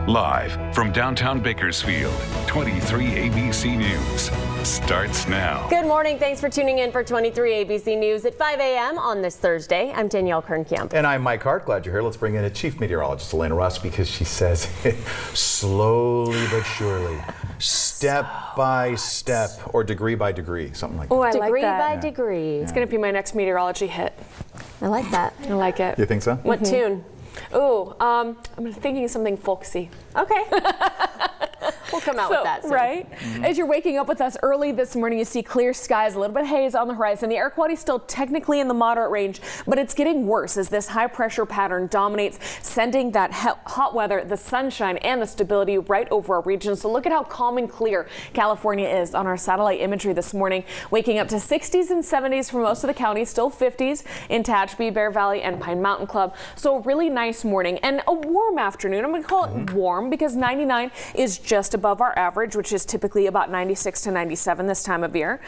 Live from downtown Bakersfield, 23 ABC News starts now. Good morning. Thanks for tuning in for 23 ABC News at 5 a.m. on this Thursday. I'm Danielle Kernkamp. And I'm Mike Hart. Glad you're here. Let's bring in a chief meteorologist, Elena Russ, because she says slowly but surely, step by step, or degree by degree, something like that. Oh, I like Degree that. by degree. It's going to be my next meteorology hit. I like that. I like it. You think so? What tune? Ooh, I'm thinking something folksy. Okay. We'll come out with that soon. Right? As you're waking up with us early this morning, you see clear skies, a little bit of haze on the horizon. The air quality is still technically in the moderate range, but it's getting worse as this high pressure pattern dominates, sending that hot weather, the sunshine, and the stability right over our region. So look at how calm and clear California is on our satellite imagery this morning. Waking up to 60s and 70s for most of the county, still 50s in Tehachapi, Bear Valley, and Pine Mountain Club. So a really nice morning and a warm afternoon. I'm going to call it warm because 99 is just above our average, which is typically about 96 to 97 this time of year.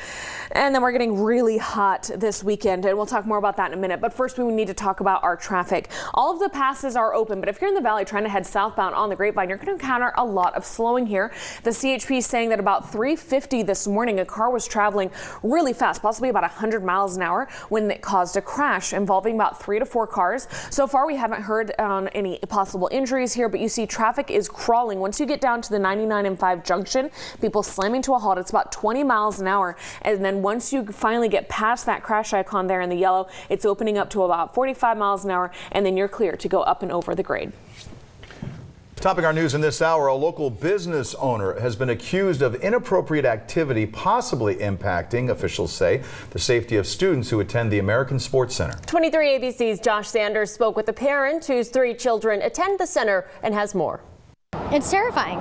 And then we're getting really hot this weekend, and we'll talk more about that in a minute. But first, we need to talk about our traffic. All of the passes are open, but if you're in the valley trying to head southbound on the Grapevine, you're going to encounter a lot of slowing here. The CHP is saying that about 3:50 this morning, a car was traveling really fast, possibly about 100 miles an hour, when it caused a crash involving about 3 to 4 cars. So far, we haven't heard on any possible injuries here, but you see traffic is crawling. Once you get down to the 99 and 5 junction, people slamming to a halt. It's about 20 miles an hour. And then once you finally get past that crash icon there in the yellow, it's opening up to about 45 miles an hour, and then you're clear to go up and over the grade. Topping our news in this hour, a local business owner has been accused of inappropriate activity, possibly impacting, officials say, the safety of students who attend the American Sports Center. 23 ABC's Josh Sanders spoke with a parent whose 3 children attend the center and has more. It's terrifying.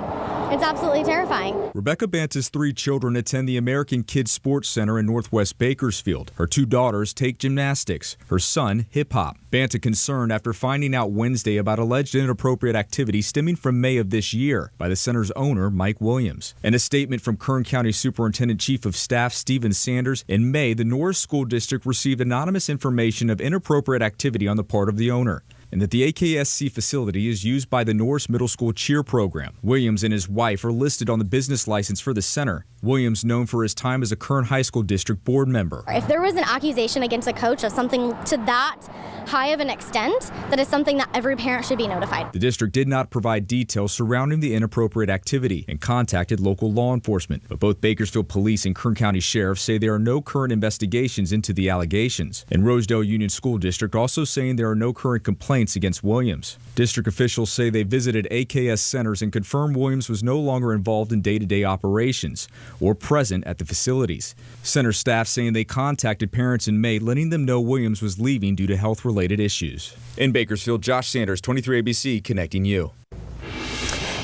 It's absolutely terrifying. Rebecca Banta's 3 children attend the American Kids Sports Center in Northwest Bakersfield. Her 2 daughters take gymnastics, her son hip-hop. Banta concerned after finding out Wednesday about alleged inappropriate activity stemming from May of this year by the center's owner, Mike Williams. In a statement from Kern County Superintendent Chief of Staff Steven Sanders, in May, the Norris School District received anonymous information of inappropriate activity on the part of the owner, and that the AKSC facility is used by the Norris Middle School cheer program. Williams and his wife are listed on the business license for the center. Williams, known for his time as a Kern High School District board member. If there was an accusation against a coach of something to that high of an extent, that is something that every parent should be notified. The district did not provide details surrounding the inappropriate activity and contacted local law enforcement. But both Bakersfield Police and Kern County Sheriffs say there are no current investigations into the allegations. And Rosedale Union School District also saying there are no current complaints against Williams. District officials say they visited AKS centers and confirmed Williams was no longer involved in day-to-day operations or present at the facilities. Center staff saying they contacted parents in May, letting them know Williams was leaving due to health-related issues. In Bakersfield, Josh Sanders, 23 ABC, connecting you.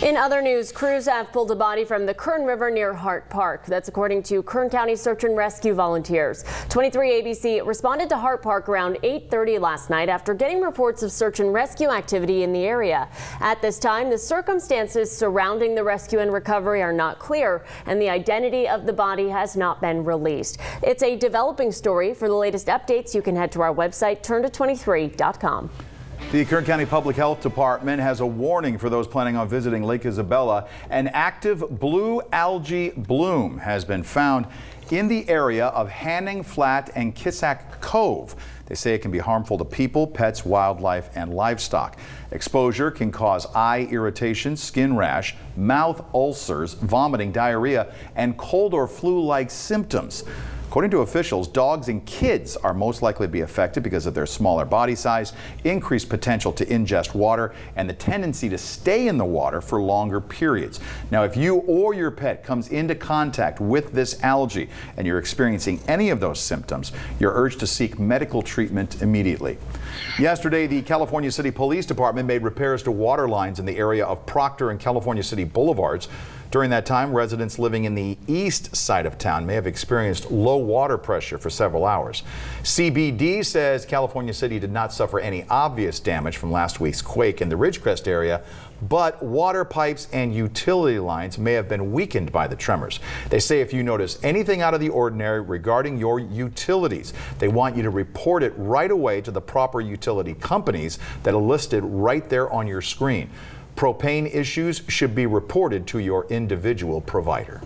In other news, crews have pulled a body from the Kern River near Hart Park. That's according to Kern County Search and Rescue volunteers. 23 ABC responded to Hart Park around 8:30 last night after getting reports of search and rescue activity in the area. At this time, the circumstances surrounding the rescue and recovery are not clear, and the identity of the body has not been released. It's a developing story. For the latest updates, you can head to our website, turnto23.com. The Kern County Public Health Department has a warning for those planning on visiting Lake Isabella. An active blue algae bloom has been found in the area of Hanning Flat and Kissack Cove. They say it can be harmful to people, pets, wildlife, and livestock. Exposure can cause eye irritation, skin rash, mouth ulcers, vomiting, diarrhea, and cold or flu-like symptoms. According to officials, dogs and kids are most likely to be affected because of their smaller body size, increased potential to ingest water, and the tendency to stay in the water for longer periods. Now, if you or your pet comes into contact with this algae and you're experiencing any of those symptoms, you're urged to seek medical treatment immediately. Yesterday, the California City Police Department made repairs to water lines in the area of Proctor and California City Boulevards. During that time, residents living in the east side of town may have experienced low water pressure for several hours. CBD says California City did not suffer any obvious damage from last week's quake in the Ridgecrest area, but water pipes and utility lines may have been weakened by the tremors. They say if you notice anything out of the ordinary regarding your utilities, they want you to report it right away to the proper utility companies that are listed right there on your screen. Propane issues should be reported to your individual provider.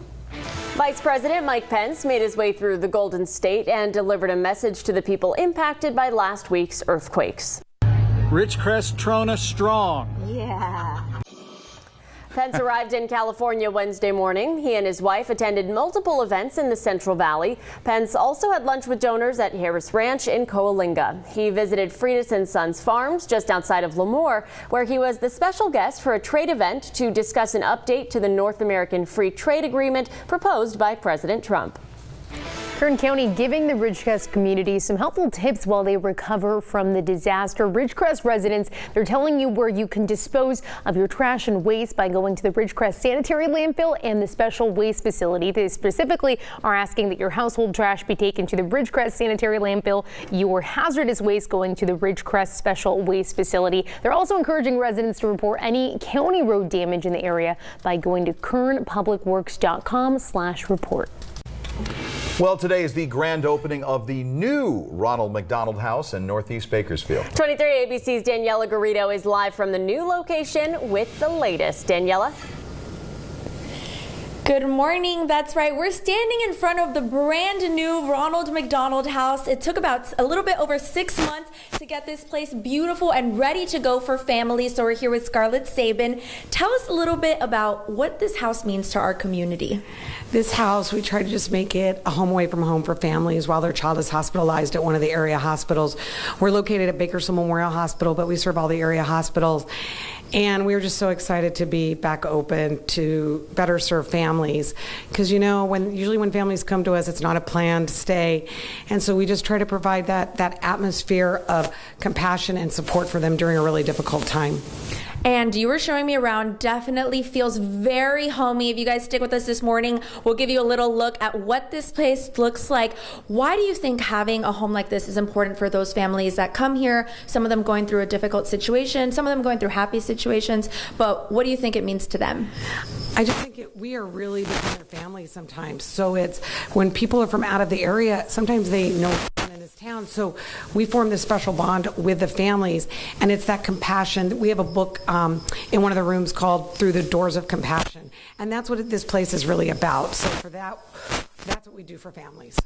Vice President Mike Pence made his way through the Golden State and delivered a message to the people impacted by last week's earthquakes. Ridgecrest Trona strong. Yeah. Pence arrived in California Wednesday morning. He and his wife attended multiple events in the Central Valley. Pence also had lunch with donors at Harris Ranch in Coalinga. He visited Freitas & Sons Farms just outside of Lemoore, where he was the special guest for a trade event to discuss an update to the North American Free Trade Agreement proposed by President Trump. Kern County giving the Ridgecrest community some helpful tips while they recover from the disaster. Ridgecrest residents, they're telling you where you can dispose of your trash and waste by going to the Ridgecrest Sanitary Landfill and the Special Waste Facility. They specifically are asking that your household trash be taken to the Ridgecrest Sanitary Landfill, your hazardous waste going to the Ridgecrest Special Waste Facility. They're also encouraging residents to report any county road damage in the area by going to kernpublicworks.com/report. Well, today is the grand opening of the new Ronald McDonald House in Northeast Bakersfield. 23 ABC's Daniela Garrido is live from the new location with the latest. Daniela? Good morning. That's right. We're standing in front of the brand new Ronald McDonald House. It took about a little bit over 6 months to get this place beautiful and ready to go for families. So we're here with Scarlett Sabin. Tell us a little bit about what this house means to our community. This house, we try to just make it a home away from home for families while their child is hospitalized at one of the area hospitals. We're located at Bakersfield Memorial Hospital, but we serve all the area hospitals. And we were just so excited to be back open to better serve families. Because, you know, usually when families come to us, it's not a planned stay. And so we just try to provide that atmosphere of compassion and support for them during a really difficult time. And you were showing me around. Definitely feels very homey. If you guys stick with us this morning, we'll give you a little look at what this place looks like. Why do you think having a home like this is important for those families that come here? Some of them going through a difficult situation, some of them going through happy situations, but what do you think it means to them? I just think we are really becoming their family sometimes. So it's when people are from out of the area, sometimes they know in this town. So we form this special bond with the families, and it's that compassion. We have a book in one of the rooms called Through the Doors of Compassion, and that's what this place is really about. So for that's what we do for families.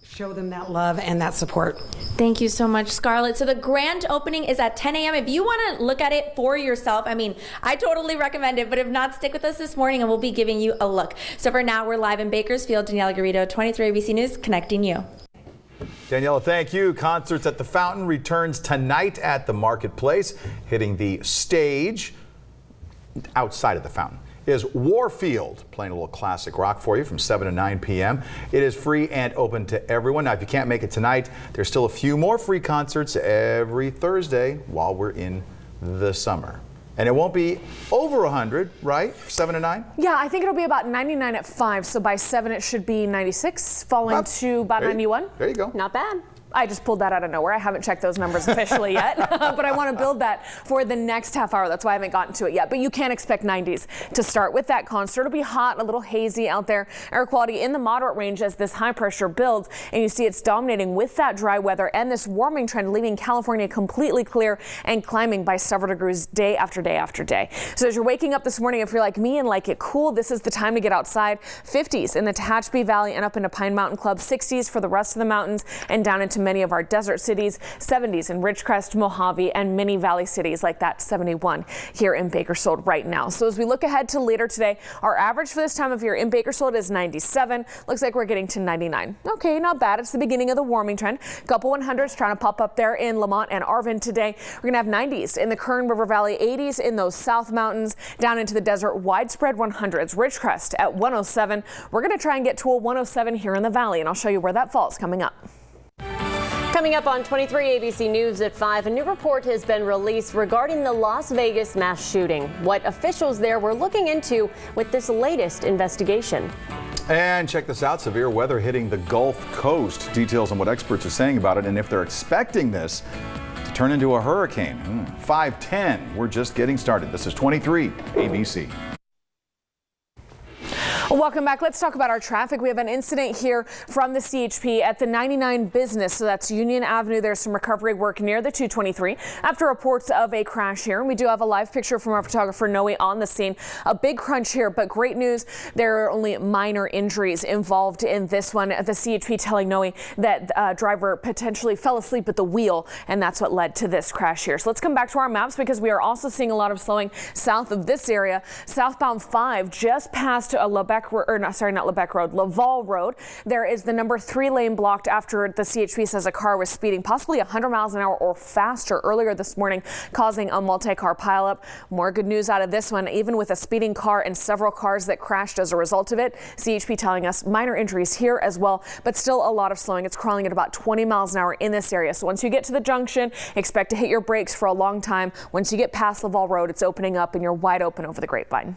Show them that love and that support. Thank you so much, Scarlett. So the grand opening is at 10 a.m. If you want to look at it for yourself, I mean, I totally recommend it, but if not, stick with us this morning and we'll be giving you a look. So for now, we're live in Bakersfield. Daniela Garrido, 23 ABC News, connecting you. Daniela, thank you. Concerts at the Fountain returns tonight at the Marketplace. Hitting the stage outside of the Fountain is Warfield, playing a little classic rock for you from 7 to 9 p.m. It is free and open to everyone. Now, if you can't make it tonight, there's still a few more free concerts every Thursday while we're in the summer. And it won't be over 100, right? 7 to 9? Yeah, I think it'll be about 99 at 5. So by 7, it should be 96, falling to about 91. There you go. Not bad. I just pulled that out of nowhere. I haven't checked those numbers officially yet, but I want to build that for the next half hour. That's why I haven't gotten to it yet. But you can expect 90s to start with that concert. It'll be hot, a little hazy out there. Air quality in the moderate range as this high pressure builds, and you see it's dominating with that dry weather and this warming trend, leaving California completely clear and climbing by several degrees day after day after day. So as you're waking up this morning, if you're like me and like it cool, this is the time to get outside. 50s in the Tehachapi Valley and up into Pine Mountain Club, 60s for the rest of the mountains and down into many of our desert cities, 70s in Ridgecrest, Mojave, and many valley cities like that 71 here in Bakersfield right now. So as we look ahead to later today, our average for this time of year in Bakersfield is 97. Looks like we're getting to 99. Okay, not bad. It's the beginning of the warming trend. Couple 100s trying to pop up there in Lamont and Arvin today. We're going to have 90s in the Kern River Valley, 80s in those south mountains, down into the desert, widespread 100s. Ridgecrest at 107. We're going to try and get to a 107 here in the valley, and I'll show you where that falls coming up. Coming up on 23 ABC News at 5, a new report has been released regarding the Las Vegas mass shooting. What officials there were looking into with this latest investigation. And check this out, severe weather hitting the Gulf Coast. Details on what experts are saying about it and if they're expecting this to turn into a hurricane. 5:10, we're just getting started. This is 23 ABC. Welcome back. Let's talk about our traffic. We have an incident here from the CHP at the 99 business. So that's Union Avenue. There's some recovery work near the 223 after reports of a crash here. And we do have a live picture from our photographer Noe on the scene. A big crunch here, but great news. There are only minor injuries involved in this one. The CHP telling Noe that driver potentially fell asleep at the wheel, and that's what led to this crash here. So let's come back to our maps because we are also seeing a lot of slowing south of this area. Southbound 5 just past Laval Road. There is the number 3 lane blocked after the CHP says a car was speeding possibly 100 miles an hour or faster earlier this morning, causing a multi-car pileup. More good news out of this one, even with a speeding car and several cars that crashed as a result of it. CHP telling us minor injuries here as well, but still a lot of slowing. It's crawling at about 20 miles an hour in this area. So once you get to the junction, expect to hit your brakes for a long time. Once you get past Laval Road, it's opening up and you're wide open over the Grapevine.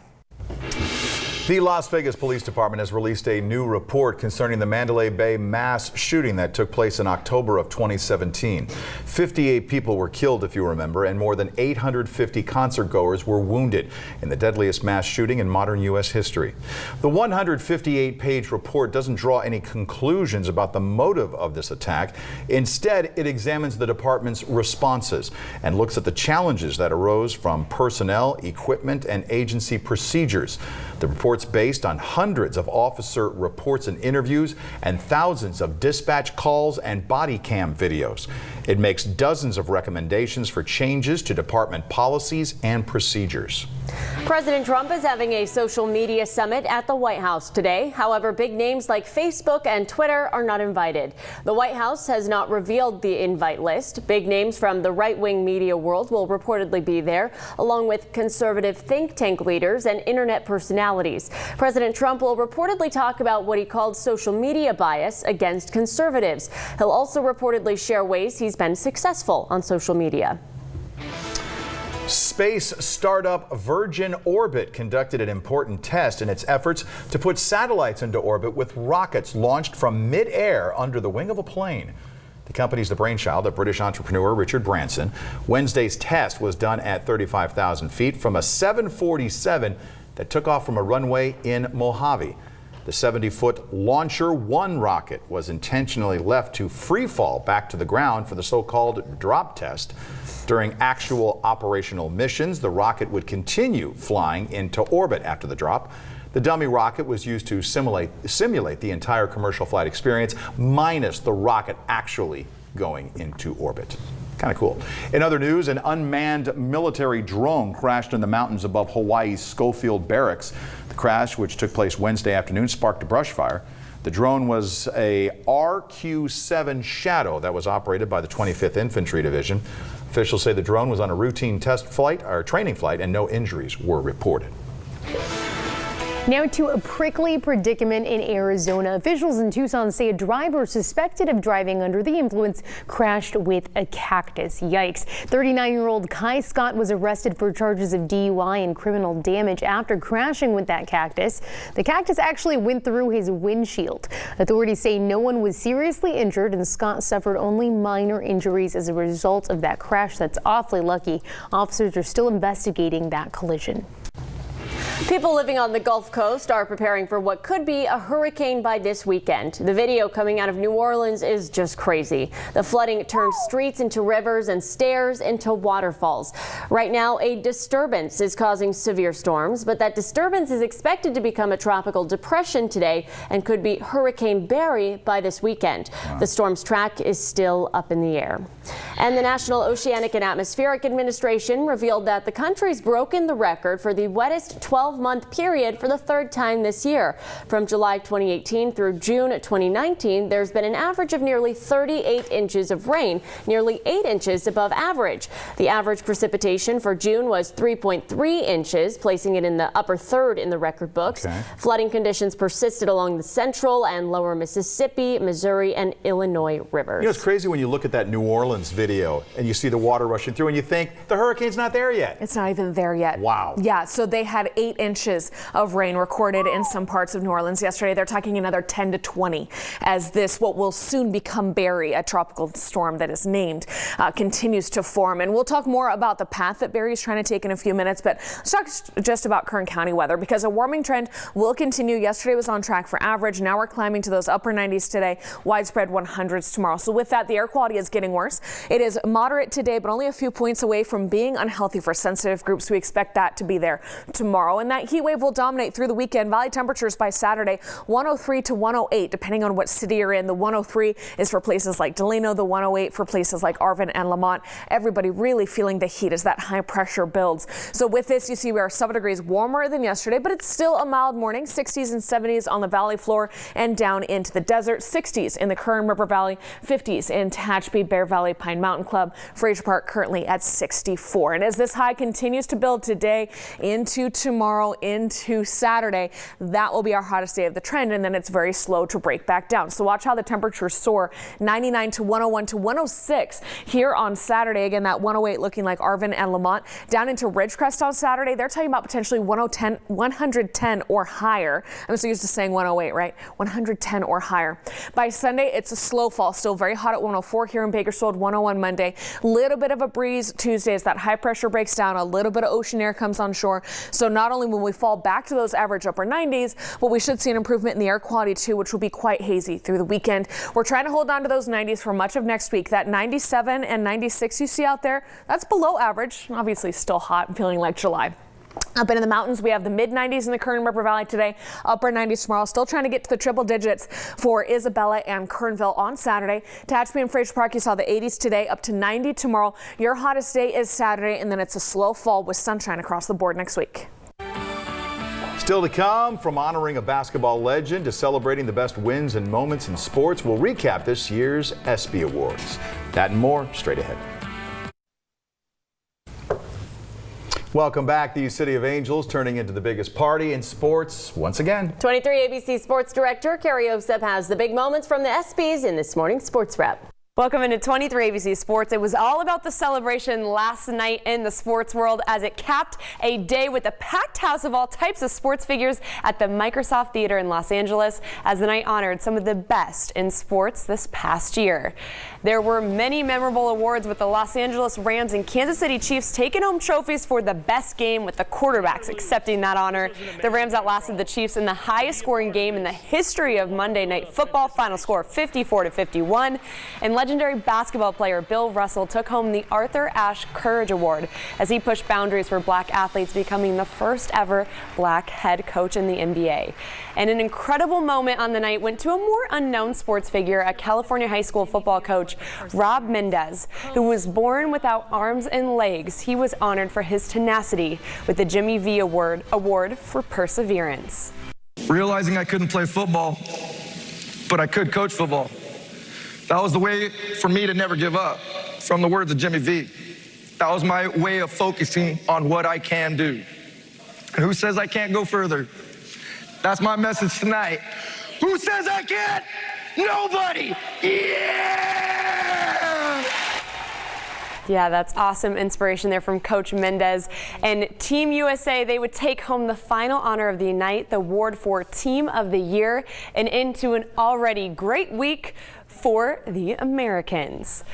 The Las Vegas Police Department has released a new report concerning the Mandalay Bay mass shooting that took place in October of 2017. 58 people were killed, if you remember, and more than 850 concert goers were wounded in the deadliest mass shooting in modern U.S. history. The 158-page report doesn't draw any conclusions about the motive of this attack. Instead, it examines the department's responses and looks at the challenges that arose from personnel, equipment, and agency procedures. The report's based on hundreds of officer reports and interviews and thousands of dispatch calls and body cam videos. It makes dozens of recommendations for changes to department policies and procedures. President Trump is having a social media summit at the White House today. However, big names like Facebook and Twitter are not invited. The White House has not revealed the invite list. Big names from the right-wing media world will reportedly be there, along with conservative think tank leaders and internet personalities. President Trump will reportedly talk about what he called social media bias against conservatives. He'll also reportedly share ways he's been successful on social media. Space startup Virgin Orbit conducted an important test in its efforts to put satellites into orbit with rockets launched from mid-air under the wing of a plane. The company's the brainchild of British entrepreneur Richard Branson. Wednesday's test was done at 35,000 feet from a 747 that took off from a runway in Mojave. The 70-foot Launcher 1 rocket was intentionally left to free fall back to the ground for the so-called drop test. During actual operational missions, the rocket would continue flying into orbit after the drop. The dummy rocket was used to simulate the entire commercial flight experience, minus the rocket actually going into orbit. Kind of cool. In other news, an unmanned military drone crashed in the mountains above Hawaii's Schofield Barracks. The crash, which took place Wednesday afternoon, sparked a brush fire. The drone was a RQ-7 Shadow that was operated by the 25th Infantry Division. Officials say the drone was on a routine test flight or training flight and no injuries were reported. Now to a prickly predicament in Arizona. Officials in Tucson say a driver suspected of driving under the influence crashed with a cactus. Yikes. 39-year-old Kai Scott was arrested for charges of DUI and criminal damage after crashing with that cactus. The cactus actually went through his windshield. Authorities say no one was seriously injured and Scott suffered only minor injuries as a result of that crash. That's awfully lucky. Officers are still investigating that collision. People living on the Gulf Coast are preparing for what could be a hurricane by this weekend. The video coming out of New Orleans is just crazy. The flooding turned streets into rivers and stairs into waterfalls. Right now, a disturbance is causing severe storms, but that disturbance is expected to become a tropical depression today and could be Hurricane Barry by this weekend. Wow. The storm's track is still up in the air. And the National Oceanic and Atmospheric Administration revealed that the country's broken the record for the wettest 12-month period for the third time this year. From July 2018 through June 2019, there's been an average of nearly 38 inches of rain, nearly 8 inches above average. The average precipitation for June was 3.3 inches, placing it in the upper third in the record books. Okay. Flooding conditions persisted along the central and lower Mississippi, Missouri, and Illinois rivers. You know, it's crazy when you look at that New Orleans video and you see the water rushing through and you think the hurricane's not there yet. It's not even there yet. Wow. Yeah, so they had 8 8 inches of rain recorded in some parts of New Orleans yesterday. They're talking another 10 to 20 as this, what will soon become Barry, a tropical storm that is named, continues to form. And we'll talk more about the path that Barry is trying to take in a few minutes, but let's talk just about Kern County weather, because a warming trend will continue. Yesterday was on track for average. Now we're climbing to those upper 90s today, widespread 100s tomorrow. So with that, the air quality is getting worse. It is moderate today, but only a few points away from being unhealthy for sensitive groups. We expect that to be there tomorrow. And that heat wave will dominate through the weekend. Valley temperatures by Saturday, 103 to 108, depending on what city you're in. The 103 is for places like Delano, the 108 for places like Arvin and Lamont. Everybody really feeling the heat as that high pressure builds. So with this, you see we are 7 degrees warmer than yesterday, but it's still a mild morning. 60s and 70s on the valley floor and down into the desert. 60s in the Kern River Valley, 50s in Tehachapi, Bear Valley, Pine Mountain Club. Fraser Park currently at 64. And as this high continues to build today into tomorrow, into Saturday, that will be our hottest day of the trend, and then it's very slow to break back down. So watch how the temperatures soar. 99 to 101 to 106 here on Saturday. Again, that 108 looking like Arvin and Lamont. Down into Ridgecrest on Saturday, they're talking about potentially 110 or higher. I'm so used to saying 108, right? 110 or higher. By Sunday, it's a slow fall. Still very hot at 104 here in Bakersfield, 101 Monday. Little bit of a breeze Tuesday as that high pressure breaks down. A little bit of ocean air comes on shore. So not only will we fall back to those average upper 90s, but we should see an improvement in the air quality too, which will be quite hazy through the weekend. We're trying to hold on to those 90s for much of next week. That 97 and 96 you see out there, that's below average. Obviously still hot and feeling like July. Up in the mountains, we have the mid-90s in the Kern River Valley today, upper 90s tomorrow. Still trying to get to the triple digits for Isabella and Kernville on Saturday. Tehachapi and Fraser Park, you saw the 80s today, up to 90 tomorrow. Your hottest day is Saturday, and then it's a slow fall with sunshine across the board next week. Still to come, from honoring a basketball legend to celebrating the best wins and moments in sports, we'll recap this year's ESPY Awards. That and more straight ahead. Welcome back. The City of Angels turning into the biggest party in sports once again. 23 ABC Sports Director Carrie Osep has the big moments from the ESPYs in this morning's Sports Wrap. Welcome into 23 ABC Sports. It was all about the celebration last night in the sports world as it capped a day with a packed house of all types of sports figures at the Microsoft Theater in Los Angeles as the night honored some of the best in sports this past year. There were many memorable awards with the Los Angeles Rams and Kansas City Chiefs taking home trophies for the best game, with the quarterbacks accepting that honor. The Rams outlasted the Chiefs in the highest scoring game in the history of Monday Night Football, final score 54-51. And legendary basketball player Bill Russell took home the Arthur Ashe Courage Award as he pushed boundaries for black athletes, becoming the first ever black head coach in the NBA. And an incredible moment on the night went to a more unknown sports figure, a California high school football coach, Rob Mendez, who was born without arms and legs. He was honored for his tenacity with the Jimmy V Award for perseverance. Realizing I couldn't play football, but I could coach football. That was the way for me to never give up, from the words of Jimmy V. That was my way of focusing on what I can do. And who says I can't go further? That's my message tonight. Who says I can't? Nobody! Yeah! Yeah, that's awesome inspiration there from Coach Mendez. And Team USA, they would take home the final honor of the night, the award for Team of the Year, and into an already great week for the Americans.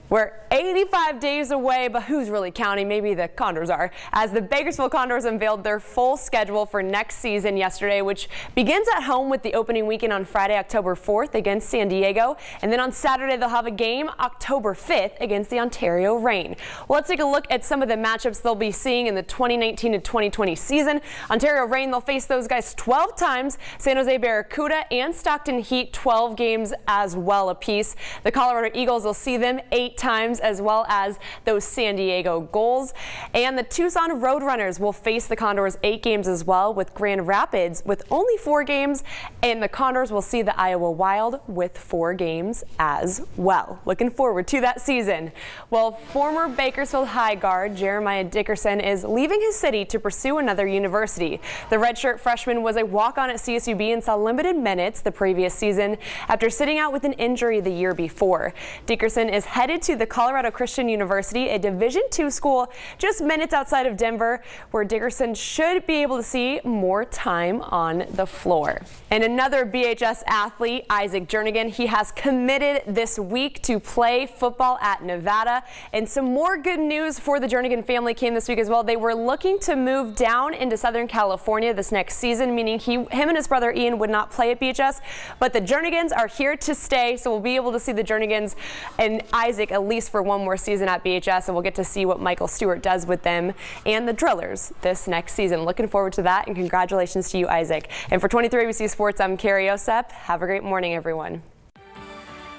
We're 85 days away, but who's really counting? Maybe the Condors are, as the Bakersfield Condors unveiled their full schedule for next season yesterday, which begins at home with the opening weekend on Friday, October 4th against San Diego. And then on Saturday, they'll have a game October 5th against the Ontario Reign. Well, let's take a look at some of the matchups they'll be seeing in the 2019 to 2020 season. Ontario Reign, they'll face those guys 12 times. San Jose Barracuda and Stockton Heat, 12 games as well apiece. The Colorado Eagles, will see them 8 times, as well as those San Diego Gulls. And the Tucson Roadrunners will face the Condors 8 games as well, with Grand Rapids with only 4 games. And the Condors will see the Iowa Wild with 4 games as well. Looking forward to that season. Well, former Bakersfield High guard Jeremiah Dickerson is leaving his city to pursue another university. The redshirt freshman was a walk-on at CSUB and saw limited minutes the previous season after sitting out with an injury the year before. Dickerson is headed to to the Colorado Christian University, a Division II school just minutes outside of Denver, where Dickerson should be able to see more time on the floor. And another BHS athlete, Isaac Jernigan, he has committed this week to play football at Nevada. And some more good news for the Jernigan family came this week as well. They were looking to move down into Southern California this next season, meaning him and his brother Ian would not play at BHS, but the Jernigans are here to stay, so we'll be able to see the Jernigans and Isaac at least for one more season at BHS, and we'll get to see what Michael Stewart does with them and the Drillers this next season. Looking forward to that, and congratulations to you, Isaac. And for 23 ABC Sports, I'm Carrie Osep. Have a great morning, everyone.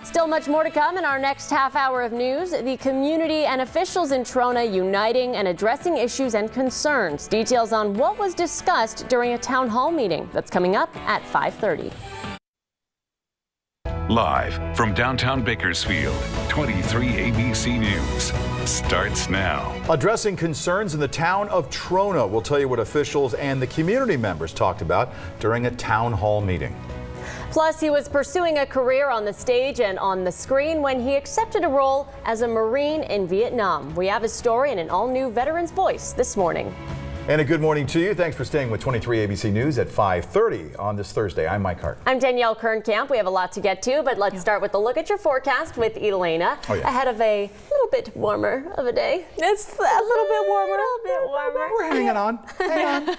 Still much more to come in our next half hour of news. The community and officials in Trona uniting and addressing issues and concerns. Details on what was discussed during a town hall meeting. That's coming up at 5:30. Live from downtown Bakersfield, 23 ABC News starts now. Addressing concerns in the town of Trona. We'll tell you what officials and the community members talked about during a town hall meeting. Plus, he was pursuing a career on the stage and on the screen when he accepted a role as a Marine in Vietnam. We have a story in an all-new Veterans Voice this morning. And a good morning to you. Thanks for staying with 23 ABC News at 5:30 on this Thursday. I'm Mike Hart. I'm Danielle Kernkamp. We have a lot to get to, but let's start with a look at your forecast with Elena. Ahead of a little bit warmer of a day. It's a little bit warmer. We're hanging on. Hang on.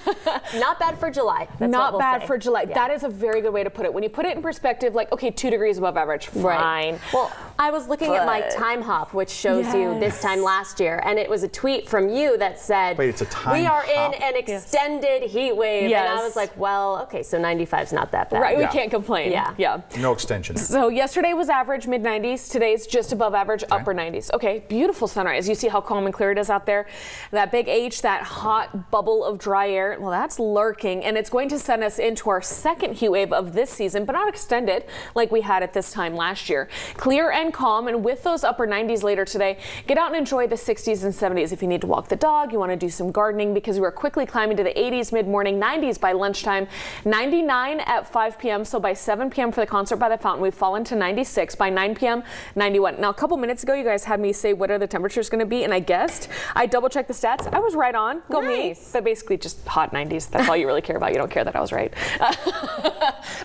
Not bad for July. That's Not what we'll bad say. for July. Yeah. That is a very good way to put it. When you put it in perspective, like, okay, 2 degrees above average, fine. Right. Well, I was looking at my time hop, which shows you this time last year, and it was a tweet from you that said, wait, it's a time we are hop? in an extended heat wave. Yes. And I was like, well, okay, so 95 is not that bad. Right, we can't complain. Yeah. No extension. So yesterday was average mid-90s. Today's just above average, upper 90s. Okay, beautiful sunrise. You see how calm and clear it is out there? That big H, that hot bubble of dry air, well, that's lurking, and it's going to send us into our second heat wave of this season, but not extended like we had at this time last year. Clear and calm, and with those upper 90s later today, get out and enjoy the 60s and 70s. If you need to walk the dog, you want to do some gardening, because we are quickly climbing to the 80s mid-morning, 90s by lunchtime, 99 at 5 p.m. So by 7 p.m. for the concert by the fountain, we've fallen to 96. By 9 p.m., 91. Now, a couple minutes ago, you guys had me say what are the temperatures going to be, and I guessed. I double-checked the stats. I was right on. Go me. But basically just hot 90s. That's all you really care about. You don't care that I was right.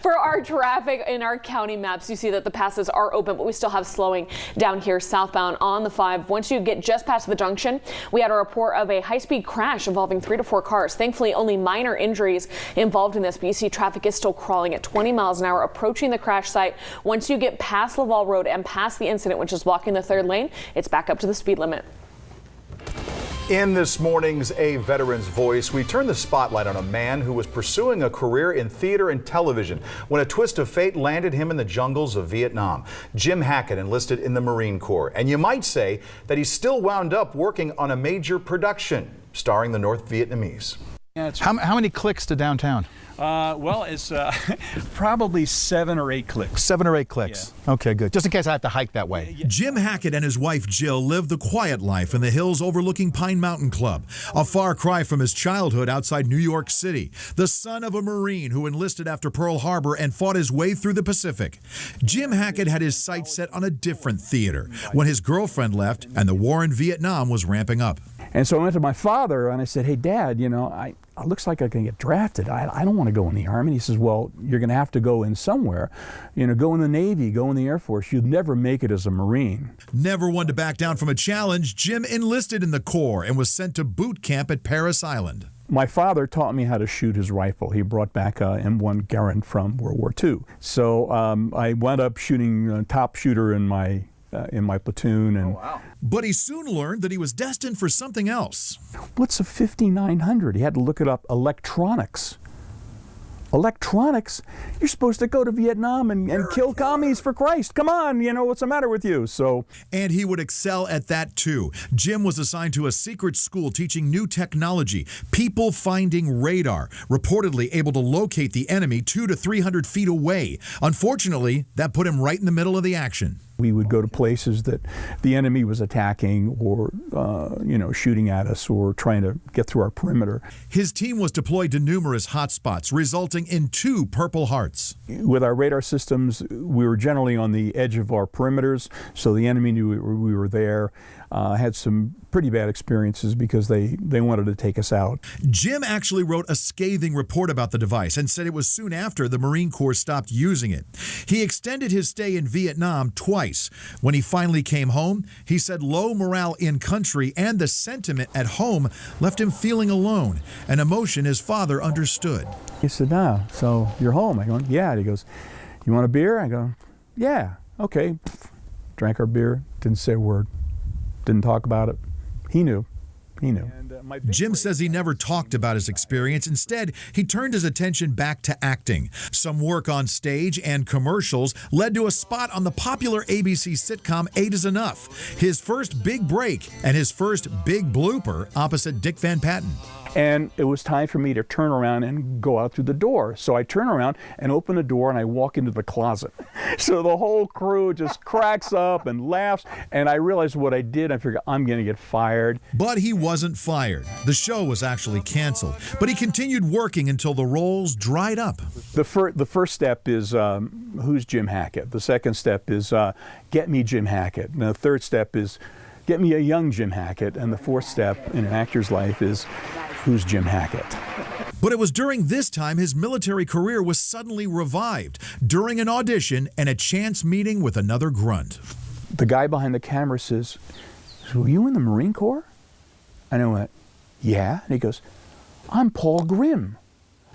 For our traffic in our county maps, you see that the passes are open, but we still have slowing down here southbound on the 5. Once you get just past the junction, we had a report of a high-speed crash involving 3 to 4 cars. Thankfully, only minor injuries involved in this, but you see traffic is still crawling at 20 miles an hour approaching the crash site. Once you get past Laval Road and past the incident, which is blocking the 3rd lane, it's back up to the speed limit. In this morning's A Veteran's Voice, we turn the spotlight on a man who was pursuing a career in theater and television when a twist of fate landed him in the jungles of Vietnam. Jim Hackett enlisted in the Marine Corps, and you might say that he's still wound up working on a major production starring the North Vietnamese. Yeah, How many clicks to downtown? Well, it's probably 7 or 8 clicks. 7 or 8 clicks. Yeah. Okay, good. Just in case I have to hike that way. Jim Hackett and his wife Jill live the quiet life in the hills overlooking Pine Mountain Club, a far cry from his childhood outside New York City. The son of a Marine who enlisted after Pearl Harbor and fought his way through the Pacific. Jim Hackett had his sights set on a different theater when his girlfriend left and the war in Vietnam was ramping up. And so I went to my father and I said, hey, Dad, it looks like I can get drafted. I don't want to go in the Army. He says, well, you're going to have to go in somewhere. Go in the Navy, go in the Air Force. You'd never make it as a Marine. Never one to back down from a challenge, Jim enlisted in the Corps and was sent to boot camp at Parris Island. My father taught me how to shoot his rifle. He brought back a M1 Garand from World War II. So I wound up shooting top shooter in my platoon. And But he soon learned that he was destined for something else. What's a 5900? He had to look it up. Electronics. Electronics? You're supposed to go to Vietnam and kill commies, for Christ. Come on, what's the matter with you? And he would excel at that too. Jim was assigned to a secret school teaching new technology, people finding radar, reportedly able to locate the enemy 200 to 300 feet away. Unfortunately, that put him right in the middle of the action. We would go to places that the enemy was attacking or, shooting at us or trying to get through our perimeter. His team was deployed to numerous hotspots, resulting in 2 Purple Hearts. With our radar systems, we were generally on the edge of our perimeters, so the enemy knew we were there. Had some pretty bad experiences because they wanted to take us out. Jim actually wrote a scathing report about the device and said it was soon after the Marine Corps stopped using it. He extended his stay in Vietnam twice. When he finally came home, he said low morale in country and the sentiment at home left him feeling alone, an emotion his father understood. He said, "No, so you're home?" I go, "Yeah." And he goes, "You want a beer?" I go, "Yeah, okay." Drank our beer, didn't say a word, didn't talk about it. He knew. Jim says he never talked about his experience. Instead, he turned his attention back to acting. Some work on stage and commercials led to a spot on the popular ABC sitcom 8 is Enough, his first big break and his first big blooper opposite Dick Van Patten. And it was time for me to turn around and go out through the door. So I turn around and open the door and I walk into the closet. So the whole crew just cracks up and laughs. And I realized what I did. I figured I'm going to get fired. But he wasn't fired. The show was actually canceled. But he continued working until the roles dried up. The first step is who's Jim Hackett? The second step is get me Jim Hackett. And the third step is get me a young Jim Hackett. And the fourth step in an actor's life is who's Jim Hackett? But it was during this time his military career was suddenly revived during an audition and a chance meeting with another grunt. The guy behind the camera says, "Were you in the Marine Corps?" And I went, "Yeah." And he goes, "I'm Paul Grimm."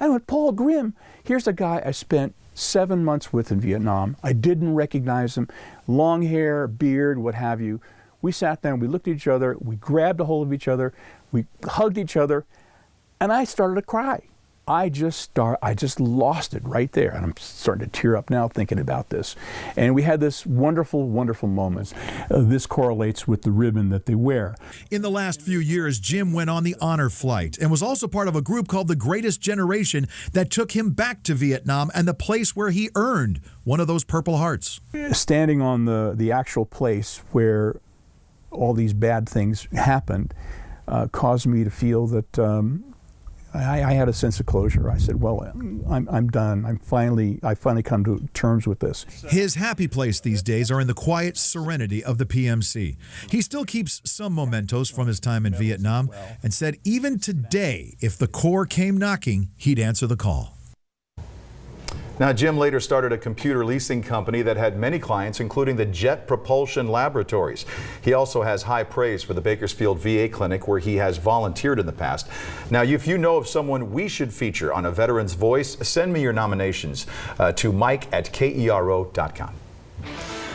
I went, "Paul Grimm? Here's a guy I spent 7 months with in Vietnam. I didn't recognize him. Long hair, beard, what have you." We sat there and we looked at each other, we grabbed a hold of each other, we hugged each other, and I started to cry. I just lost it right there. And I'm starting to tear up now thinking about this. And we had this wonderful, wonderful moment. This correlates with the ribbon that they wear. In the last few years, Jim went on the honor flight and was also part of a group called The Greatest Generation that took him back to Vietnam and the place where he earned one of those Purple Hearts. Standing on the actual place where all these bad things happened caused me to feel that I had a sense of closure. I said, well, I'm done. I finally come to terms with this. His happy place these days are in the quiet serenity of the PMC. He still keeps some mementos from his time in Vietnam and said even today, if the Corps came knocking, he'd answer the call. Now, Jim later started a computer leasing company that had many clients, including the Jet Propulsion Laboratories. He also has high praise for the Bakersfield VA clinic, where he has volunteered in the past. Now, if you know of someone we should feature on A Veteran's Voice, send me your nominations to mike@kero.com.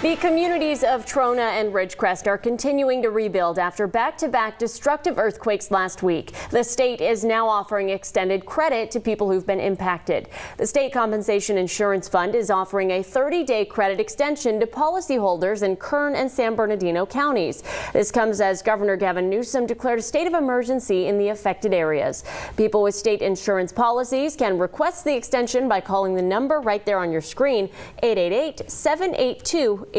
The communities of Trona and Ridgecrest are continuing to rebuild after back-to-back destructive earthquakes last week. The state is now offering extended credit to people who've been impacted. The State Compensation Insurance Fund is offering a 30-day credit extension to policyholders in Kern and San Bernardino counties. This comes as Governor Gavin Newsom declared a state of emergency in the affected areas. People with state insurance policies can request the extension by calling the number right there on your screen, 888-782-8338.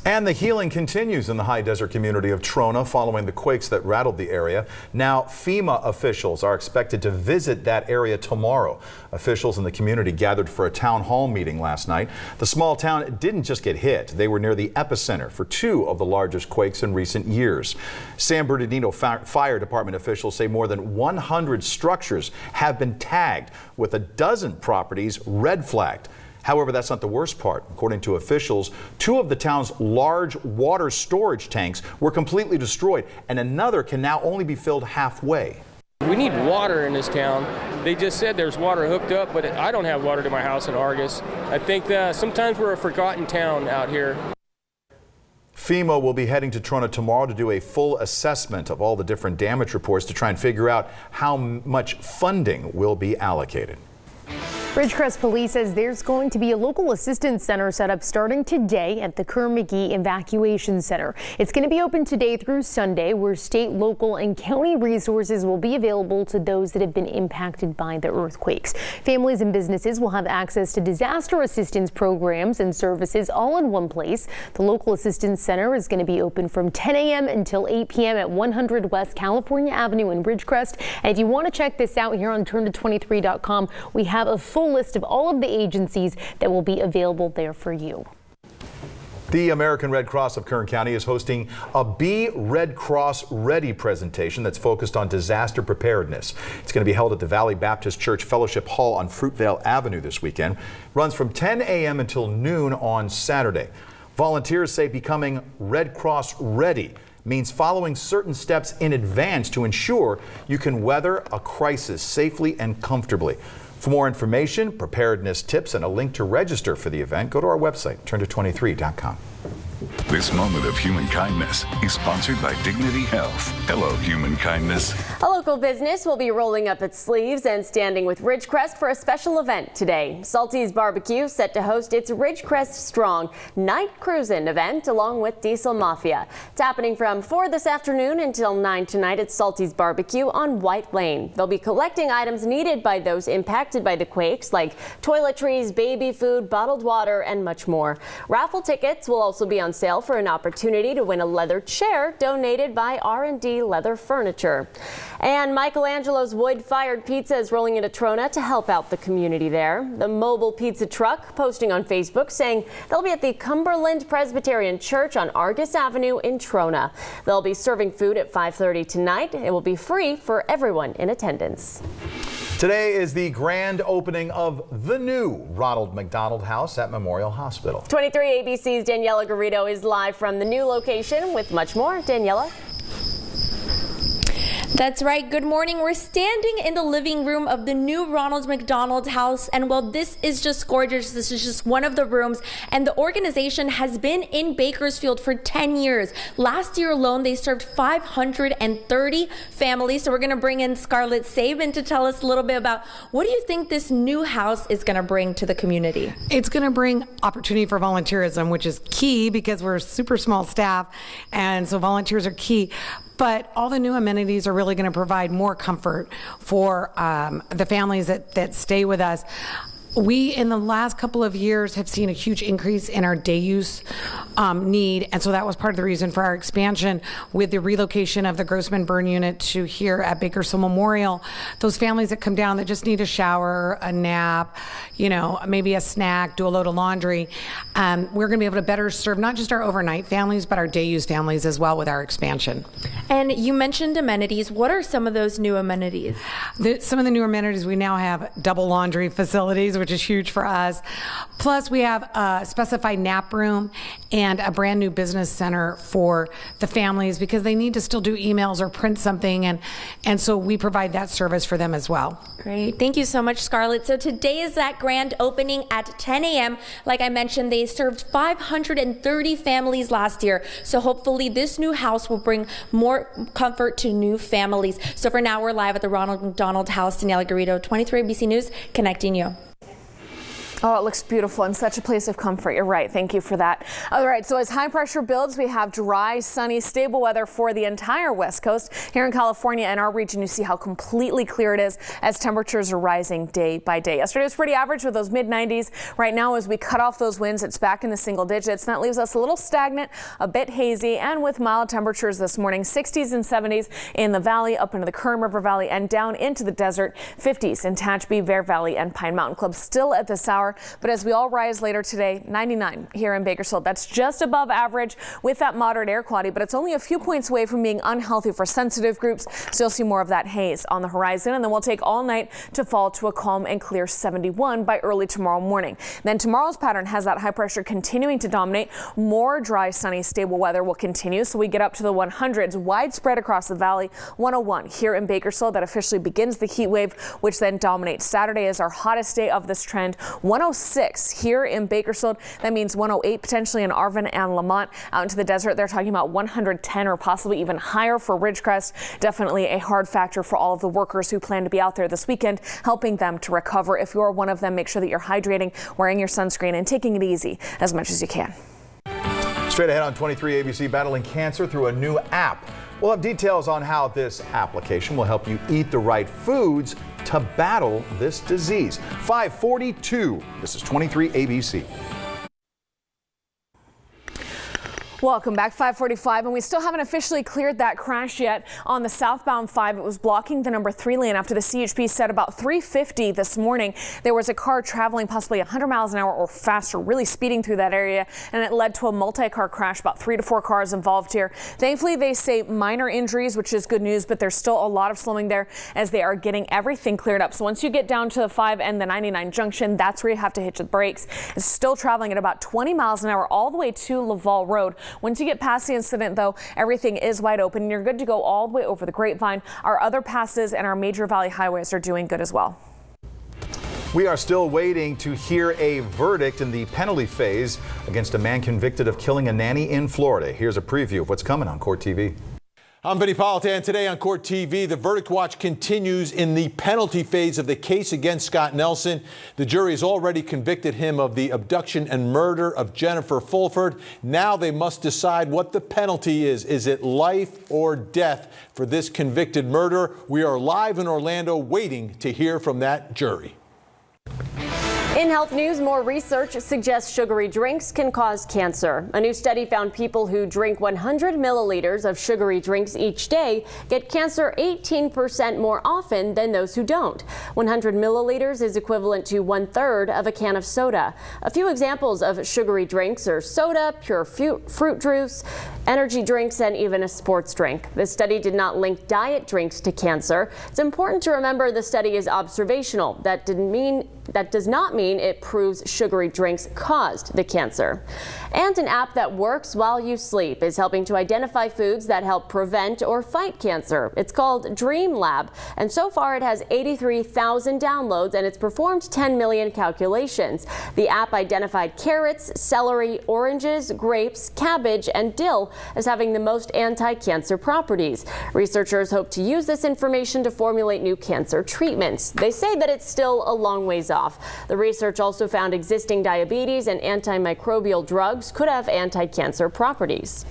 And the healing continues in the high desert community of Trona following the quakes that rattled the area. Now, FEMA officials are expected to visit that area tomorrow. Officials in the community gathered for a town hall meeting last night. The small town didn't just get hit. They were near the epicenter for 2 of the largest quakes in recent years. San Bernardino Fire Department officials say more than 100 structures have been tagged, with a dozen properties red flagged. However, that's not the worst part. According to officials, 2 of the town's large water storage tanks were completely destroyed, and another can now only be filled halfway. We need water in this town. They just said there's water hooked up, but I don't have water to my house in Argus. I think that sometimes we're a forgotten town out here. FEMA will be heading to Trona tomorrow to do a full assessment of all the different damage reports to try and figure out how much funding will be allocated. Ridgecrest Police says there's going to be a local assistance center set up starting today at the Kerr-McGee Evacuation Center. It's going to be open today through Sunday, where state, local, and county resources will be available to those that have been impacted by the earthquakes. Families and businesses will have access to disaster assistance programs and services all in one place. The local assistance center is going to be open from 10 a.m. until 8 p.m. at 100 West California Avenue in Ridgecrest. And if you want to check this out here on turn23.com, we have a full list of all of the agencies that will be available there for you. The American Red Cross of Kern County is hosting a Be Red Cross Ready presentation that's focused on disaster preparedness. It's going to be held at the Valley Baptist Church Fellowship Hall on Fruitvale Avenue this weekend. Runs from 10 a.m. until noon on Saturday. Volunteers say becoming Red Cross Ready means following certain steps in advance to ensure you can weather a crisis safely and comfortably. For more information, preparedness tips, and a link to register for the event, go to our website, turn23.com. This moment of human kindness is sponsored by Dignity Health. Hello, human kindness. A local business will be rolling up its sleeves and standing with Ridgecrest for a special event today. Salty's Barbecue set to host its Ridgecrest Strong Night Cruisin' event along with Diesel Mafia. It's happening from 4 this afternoon until 9 tonight at Salty's Barbecue on White Lane. They'll be collecting items needed by those impacted by the quakes like toiletries, baby food, bottled water, and much more. Raffle tickets will also be on sale for an opportunity to win a leather chair donated by R&D Leather Furniture. And Michelangelo's wood-fired pizza is rolling into Trona to help out the community there. The mobile pizza truck posting on Facebook saying they'll be at the Cumberland Presbyterian Church on Argus Avenue in Trona. They'll be serving food at 5:30 tonight. It will be free for everyone in attendance. Today is the grand opening of the new Ronald McDonald House at Memorial Hospital. 23 ABC's Daniela Garrido is live from the new location with much more. Daniela. That's right. Good morning. We're standing in the living room of the new Ronald McDonald House. And well, this is just gorgeous. This is just one of the rooms. And the organization has been in Bakersfield for 10 years. Last year alone, they served 530 families. So we're going to bring in Scarlett Sabin to tell us a little bit about what do you think this new house is going to bring to the community? It's going to bring opportunity for volunteerism, which is key because we're a super small staff. And so volunteers are key. But all the new amenities are really going to provide more comfort for the families that stay with us. We, in the last couple of years, have seen a huge increase in our day use need, and so that was part of the reason for our expansion with the relocation of the Grossman Burn Unit to here at Bakersfield Memorial. Those families that come down that just need a shower, a nap, you know, maybe a snack, do a load of laundry, we're going to be able to better serve not just our overnight families, but our day use families as well with our expansion. And you mentioned amenities. What are some of those new amenities? Some of the new amenities, we now have double laundry facilities, which is huge for us. Plus, we have a specified nap room and a brand new business center for the families because they need to still do emails or print something, and so we provide that service for them as well. Great. Thank you so much, Scarlett. So today is that grand opening at 10 a.m. Like I mentioned, they served 530 families last year. So hopefully this new house will bring more comfort to new families. So for now, we're live at the Ronald McDonald House. Daniela Garrido, 23 ABC News, connecting you. Oh, it looks beautiful and such a place of comfort. You're right. Thank you for that. All right. So as high pressure builds, we have dry, sunny, stable weather for the entire West Coast. Here in California and our region, you see how completely clear it is as temperatures are rising day by day. Yesterday was pretty average with those mid 90s. Right now, as we cut off those winds, it's back in the single digits. And that leaves us a little stagnant, a bit hazy, and with mild temperatures this morning, 60s and 70s in the valley, up into the Kern River Valley and down into the desert, 50s in Tehachapi, Bear Valley, and Pine Mountain Club still at this hour. But as we all rise later today, 99 here in Bakersfield. That's just above average with that moderate air quality, but it's only a few points away from being unhealthy for sensitive groups. Still see more of that haze on the horizon, and then we'll take all night to fall to a calm and clear 71 by early tomorrow morning. Then tomorrow's pattern has that high pressure continuing to dominate. More dry, sunny, stable weather will continue, so we get up to the 100s widespread across the valley. 101 here in Bakersfield. That officially begins the heat wave, which then dominates. Saturday is our hottest day of this trend. 106 here in Bakersfield. That means 108 potentially in Arvin and Lamont. Out into the desert, they're talking about 110 or possibly even higher for Ridgecrest. Definitely a hard factor for all of the workers who plan to be out there this weekend, helping them to recover. If you're one of them, make sure that you're hydrating, wearing your sunscreen, and taking it easy as much as you can. Straight ahead on 23 ABC, battling cancer through a new app. We'll have details on how this application will help you eat the right foods to battle this disease. 5:42. This is 23 ABC. Welcome back. 5:45, and we still haven't officially cleared that crash yet on the southbound 5. It was blocking the number 3 lane after the CHP said about 3:50 this morning there was a car traveling possibly 100 miles an hour or faster, really speeding through that area, and it led to a multi-car crash. About 3 to 4 cars involved here. Thankfully, they say minor injuries, which is good news, but there's still a lot of slowing there as they are getting everything cleared up. So once you get down to the 5 and the 99 junction, that's where you have to hitch the brakes. It's still traveling at about 20 miles an hour all the way to Laval Road. Once you get past the incident, though, everything is wide open and you're good to go all the way over the Grapevine. Our other passes and our major valley highways are doing good as well. We are still waiting to hear a verdict in the penalty phase against a man convicted of killing a nanny in Florida. Here's a preview of what's coming on Court TV. I'm Vinny Politan. Today on Court TV, the verdict watch continues in the penalty phase of the case against Scott Nelson. The jury has already convicted him of the abduction and murder of Jennifer Fulford. Now they must decide what the penalty is. Is it life or death for this convicted murderer? We are live in Orlando waiting to hear from that jury. In health news, more research suggests sugary drinks can cause cancer. A new study found people who drink 100 milliliters of sugary drinks each day get cancer 18% more often than those who don't. 100 milliliters is equivalent to 1/3 of a can of soda. A few examples of sugary drinks are soda, pure fruit juice, energy drinks, and even a sports drink. This study did not link diet drinks to cancer. It's important to remember the study is observational. That does not mean it proves sugary drinks caused the cancer. And an app that works while you sleep is helping to identify foods that help prevent or fight cancer. It's called Dream Lab, and so far it has 83,000 downloads and it's performed 10 million calculations. The app identified carrots, celery, oranges, grapes, cabbage, and dill as having the most anti-cancer properties. Researchers hope to use this information to formulate new cancer treatments. They say that it's still a long ways off. The research also found existing diabetes and antimicrobial drugs could have anti-cancer properties.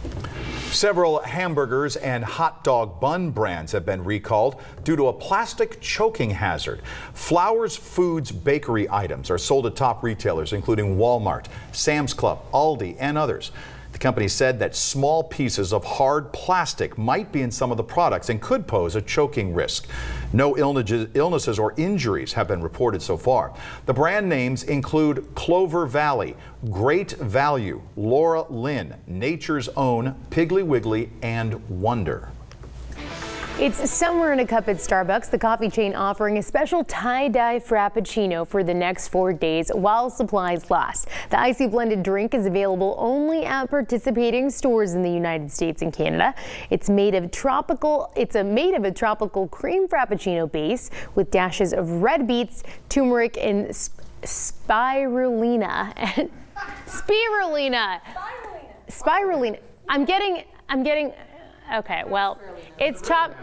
Several hamburgers and hot dog bun brands have been recalled due to a plastic choking hazard. Flowers Foods bakery items are sold at top retailers, including Walmart, Sam's Club, Aldi, and others. The company said that small pieces of hard plastic might be in some of the products and could pose a choking risk. No illnesses or injuries have been reported so far. The brand names include Clover Valley, Great Value, Laura Lynn, Nature's Own, Piggly Wiggly, and Wonder. It's summer in a cup at Starbucks, the coffee chain offering a special tie-dye frappuccino for the next 4 days while supplies last. The icy blended drink is available only at participating stores in the United States and Canada. It's made of a tropical cream frappuccino base with dashes of red beets, turmeric, and spirulina. Spirulina. I'm getting. Okay, well, it's chopped.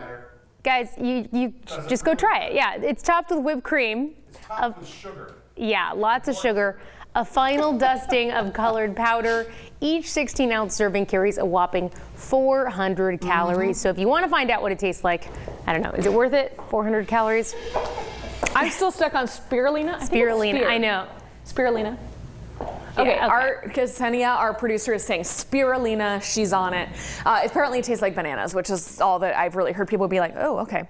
Guys, you just go try it. Yeah, it's topped with whipped cream. Topped with sugar. Yeah, lots of sugar. A final dusting of colored powder. Each 16-ounce serving carries a whopping 400 calories. So if you want to find out what it tastes like, I don't know, is it worth it? 400 calories? I'm still stuck on spirulina. Spirulina, I know. Spirulina. Okay, because Tania, our producer, is saying spirulina. She's on it. Apparently it tastes like bananas, which is all that I've really heard people be like, oh, okay.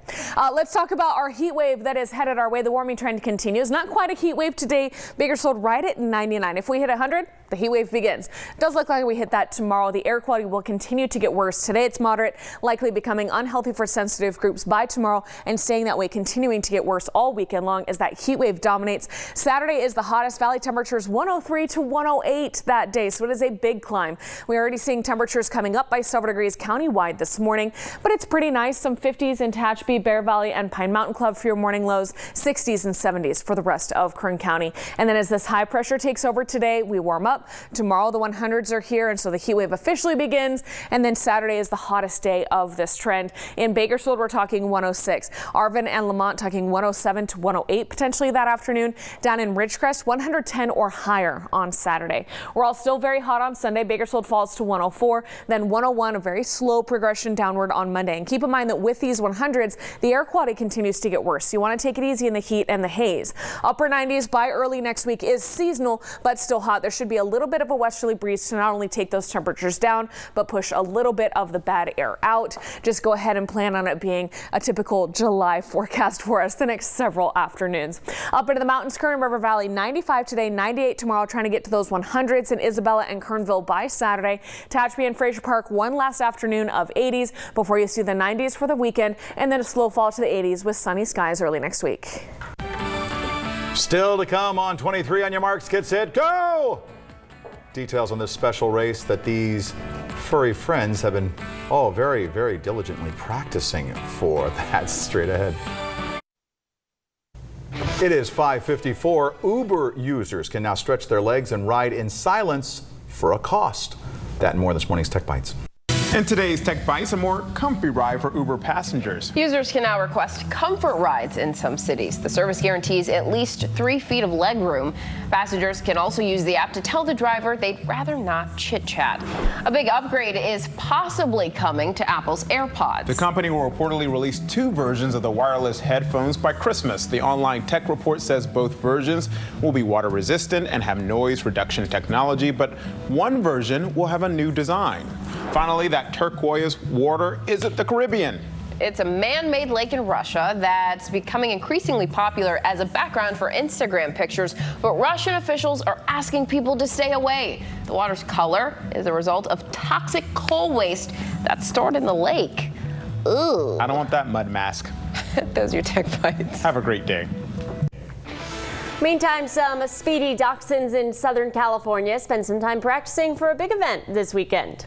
Let's talk about our heat wave that is headed our way. The warming trend continues. Not quite a heat wave today. Bakersfield right at 99. If we hit 100, the heat wave begins. It does look like we hit that tomorrow. The air quality will continue to get worse. Today it's moderate, likely becoming unhealthy for sensitive groups by tomorrow, and staying that way, continuing to get worse all weekend long as that heat wave dominates. Saturday is the hottest. Valley temperatures 103 to 108 that day, so it is a big climb. We're already seeing temperatures coming up by several degrees countywide this morning, but it's pretty nice. Some 50s in Tehachapi, Bear Valley, and Pine Mountain Club for your morning lows, 60s and 70s for the rest of Kern County. And then as this high pressure takes over today, we warm up. Tomorrow the 100s are here, and so the heat wave officially begins. And then Saturday is the hottest day of this trend. In Bakersfield, we're talking 106. Arvin and Lamont talking 107 to 108 potentially that afternoon. Down in Ridgecrest, 110 or higher on Saturday. We're all still very hot on Sunday. Bakersfield falls to 104, then 101, a very slow progression downward on Monday. And keep in mind that with these 100s, the air quality continues to get worse. You want to take it easy in the heat and the haze. Upper 90s by early next week is seasonal, but still hot. There should be a little bit of a westerly breeze to not only take those temperatures down, but push a little bit of the bad air out. Just go ahead and plan on it being a typical July forecast for us the next several afternoons. Up into the mountains, Kern River Valley, 95 today, 98 tomorrow, trying to get to those 100s in Isabella and Kernville by Saturday. Tehachapi and Fraser Park, one last afternoon of 80s before you see the 90s for the weekend, and then a slow fall to the 80s with sunny skies early next week. Still to come on 23 on your marks, get set, go! Details on this special race that these furry friends have been very, very diligently practicing for. That's straight ahead. It is 5:54. Uber users can now stretch their legs and ride in silence for a cost. That and more this morning's Tech Bites. In today's Tech Bites, a more comfy ride for Uber passengers. Users can now request comfort rides in some cities. The service guarantees at least 3 feet of leg room. Passengers can also use the app to tell the driver they'd rather not chit-chat. A big upgrade is possibly coming to Apple's AirPods. The company will reportedly release 2 versions of the wireless headphones by Christmas. The online tech report says both versions will be water resistant and have noise reduction technology, but one version will have a new design. Finally, that turquoise water isn't the Caribbean. It's a man-made lake in Russia that's becoming increasingly popular as a background for Instagram pictures, but Russian officials are asking people to stay away. The water's color is a result of toxic coal waste that's stored in the lake. Ooh. I don't want that mud mask. Those are your Tech Bites. Have a great day. Meantime, some speedy dachshunds in Southern California spend some time practicing for a big event this weekend.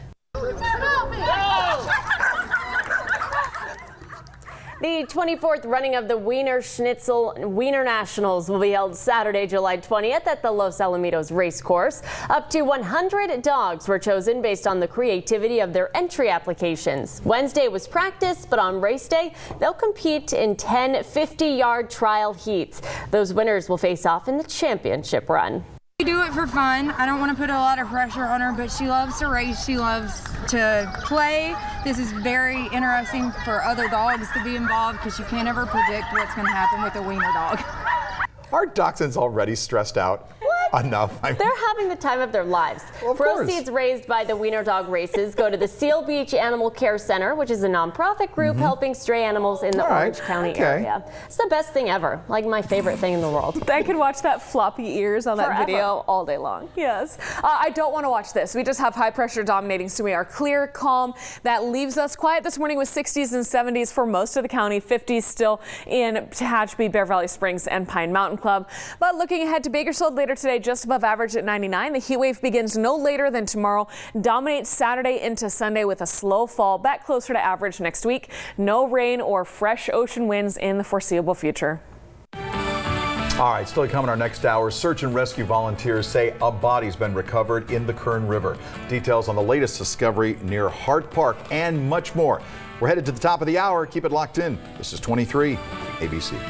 The 24th running of the Wiener Schnitzel Wiener Nationals will be held Saturday, July 20th at the Los Alamitos Racecourse. Up to 100 dogs were chosen based on the creativity of their entry applications. Wednesday was practice, but on race day, they'll compete in 10 50-yard trial heats. Those winners will face off in the championship run. We do it for fun. I don't want to put a lot of pressure on her, but she loves to race. She loves to play. This is very interesting for other dogs to be involved because you can't ever predict what's going to happen with a wiener dog. Are dachshunds already stressed out? Enough. They're having the time of their lives. Well, Proceeds raised by the Wiener Dog races go to the Seal Beach Animal Care Center, which is a nonprofit group helping stray animals in the Orange County area. It's the best thing ever, like my favorite thing in the world. I could watch that floppy ears on that video all day long. Yes. I don't want to watch this. We just have high pressure dominating, so we are clear, calm. That leaves us quiet this morning with 60s and 70s for most of the county, 50s still in Tehachapi, Bear Valley Springs, and Pine Mountain Club. But looking ahead to Bakersfield later today, just above average at 99. The heat wave begins no later than tomorrow, dominates Saturday into Sunday with a slow fall back closer to average next week. No rain or fresh ocean winds in the foreseeable future. All right, still to come in our next hour, search and rescue volunteers say a body's been recovered in the Kern River. Details on the latest discovery near Hart Park and much more. We're headed to the top of the hour. Keep it locked in. This is 23 ABC.